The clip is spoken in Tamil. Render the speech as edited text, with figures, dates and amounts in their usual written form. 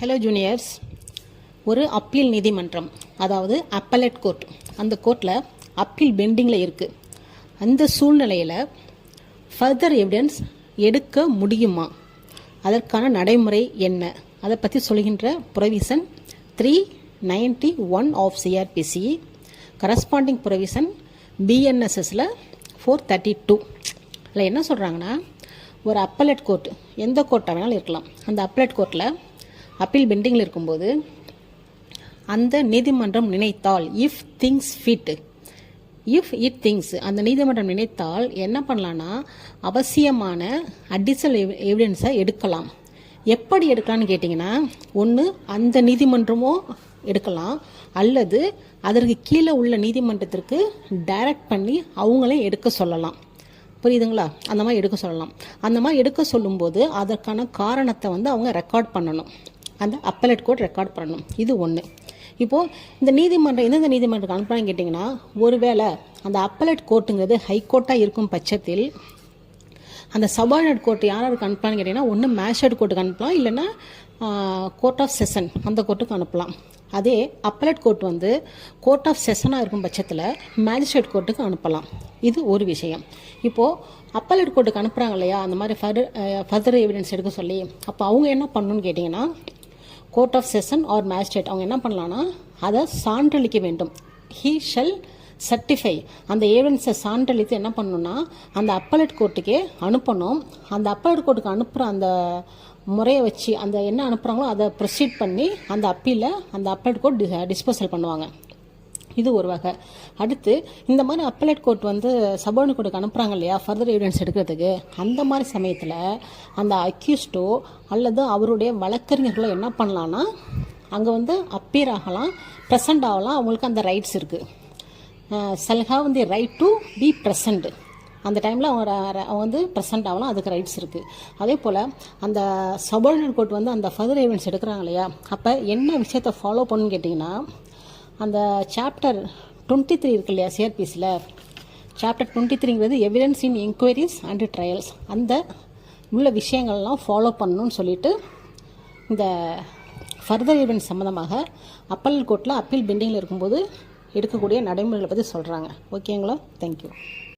ஹலோ ஜூனியர்ஸ், ஒரு அப்பீல் நீதிமன்றம், அதாவது அப்பலேட் கோர்ட், அந்த கோர்ட்டில் அப்பீல் பெண்டிங்கில் இருக்குது. அந்த சூழ்நிலையில் ஃபர்தர் எவிடன்ஸ் எடுக்க முடியுமா, அதற்கான நடைமுறை என்ன, அதை பற்றி சொல்கின்ற provision 391 of CrPC, corresponding provision பிஎன்எஸ்எஸில் 432. அதில் என்ன சொல்கிறாங்கன்னா, ஒரு அப்பலேட் கோர்ட் எந்த கோர்ட்டாக வேணாலும் இருக்கலாம். அந்த அப்பலேட் கோர்ட்டில் அப்பீல் பெண்டிங்கில் இருக்கும்போது அந்த நீதிமன்றம் நினைத்தால், இஃப் இட் திங்ஸ் அந்த நீதிமன்றம் நினைத்தால் என்ன பண்ணலான்னா, அவசியமான அடிஷனல் எவிடன்ஸை எடுக்கலாம். எப்படி எடுக்கலாம்னு கேட்டிங்கன்னா, ஒன்று அந்த நீதிமன்றமோ எடுக்கலாம், அல்லது அதற்கு கீழே உள்ள நீதிமன்றத்திற்கு டைரக்ட் பண்ணி அவங்களே எடுக்க சொல்லலாம். புரியுதுங்களா? அந்த மாதிரி எடுக்க சொல்லலாம். அந்த மாதிரி எடுக்க சொல்லும்போது அதற்கான காரணத்தை அவங்க ரெக்கார்ட் பண்ணணும். அந்த அப்பலேட் கோர்ட் ரெக்கார்ட் பண்ணணும். இது ஒன்று. இப்போது இந்த நீதிமன்றம் எந்தெந்த நீதிமன்றத்துக்கு அனுப்புகிறான்னு கேட்டிங்கன்னா, ஒருவேளை அந்த அப்பலேட் கோர்ட்டுங்கிறது ஹைகோர்ட்டாக இருக்கும் பட்சத்தில் அந்த சபார்டினேட் கோர்ட் யாருக்கு அனுப்பலான்னு கேட்டிங்கன்னா, ஒன்று மேஜிஸ்ட்ரேட் கோர்ட்டுக்கு அனுப்பலாம், இல்லைன்னா கோர்ட் ஆஃப் செஷன் அந்த கோர்ட்டுக்கு அனுப்பலாம். அதே அப்பலேட் கோர்ட் கோர்ட் ஆஃப் செஷனாக இருக்கும் பட்சத்தில் மேஜிஸ்ட்ரேட் கோர்ட்டுக்கு அனுப்பலாம். இது ஒரு விஷயம். இப்போது அப்பலேட் கோர்ட்டுக்கு அனுப்புகிறாங்க இல்லையா, அந்த மாதிரி ஃபர்தர் எவிடன்ஸ் எடுக்க சொல்லி, அப்போ அவங்க என்ன பண்ணணும்னு கேட்டிங்கன்னா, court of session or magistrate அவங்க என்ன பண்ணலான்னா, அதை சான்றளிக்க வேண்டும். ஹீ ஷல் சர்டிஃபை, அந்த எவிடன்ஸை சான்றளித்து என்ன பண்ணணும்னா அந்த அப்பலேட் கோர்ட்டுக்கே அனுப்பணும். அந்த அப்பலேட் கோர்ட்டுக்கு அனுப்புகிற அந்த முறையை வச்சு அந்த என்ன அனுப்புகிறாங்களோ அதை ப்ரொசீட் பண்ணி அந்த அப்பீலை அந்த அப்பலேட் கோர்ட் டிஸ்போசல் பண்ணுவாங்க. இது ஒரு வகை. அடுத்து இந்த மாதிரி அப்பலேட் கோர்ட் சபார்டினேட் கோர்ட்டுக்கு அனுப்புகிறாங்க இல்லையா ஃபர்தர் எவிடன்ஸ் எடுக்கிறதுக்கு, அந்த மாதிரி சமயத்தில் அந்த அக்யூஸ்டோ அல்லது அவருடைய வழக்கறிஞர்களோ என்ன பண்ணலான்னா, அங்கே அப்பீர் ஆகலாம், ப்ரெசண்ட் ஆகலாம். அவங்களுக்கு அந்த ரைட்ஸ் இருக்குது. Shall have the right to be present. அந்த டைமில் அவங்க ப்ரெசண்ட் ஆகலாம், அதுக்கு ரைட்ஸ் இருக்குது. அதே போல் அந்த சபார்டினேட் கோர்ட் அந்த ஃபர்தர் எவிடன்ஸ் எடுக்கிறாங்க இல்லையா, அப்போ என்ன விஷயத்தை ஃபாலோ பண்ணுன்னு கேட்டிங்கன்னா, அந்த சாப்டர் 23 இருக்கு இல்லையா சிஆர்பிசியில், சாப்டர் 23ங்கிறது evidence in enquiries and trials, அந்த உள்ள விஷயங்கள்லாம் ஃபாலோ பண்ணணும்னு சொல்லிட்டு இந்த ஃபர்தர் எவிடன்ஸ் சம்மந்தமாக அப்பலேட் கோர்ட்டில் அப்பீல் பெண்டிங்கில் இருக்கும்போது எடுக்கக்கூடிய நடைமுறைகளை பற்றி சொல்கிறாங்க. ஓகேங்களா? தேங்க்யூ.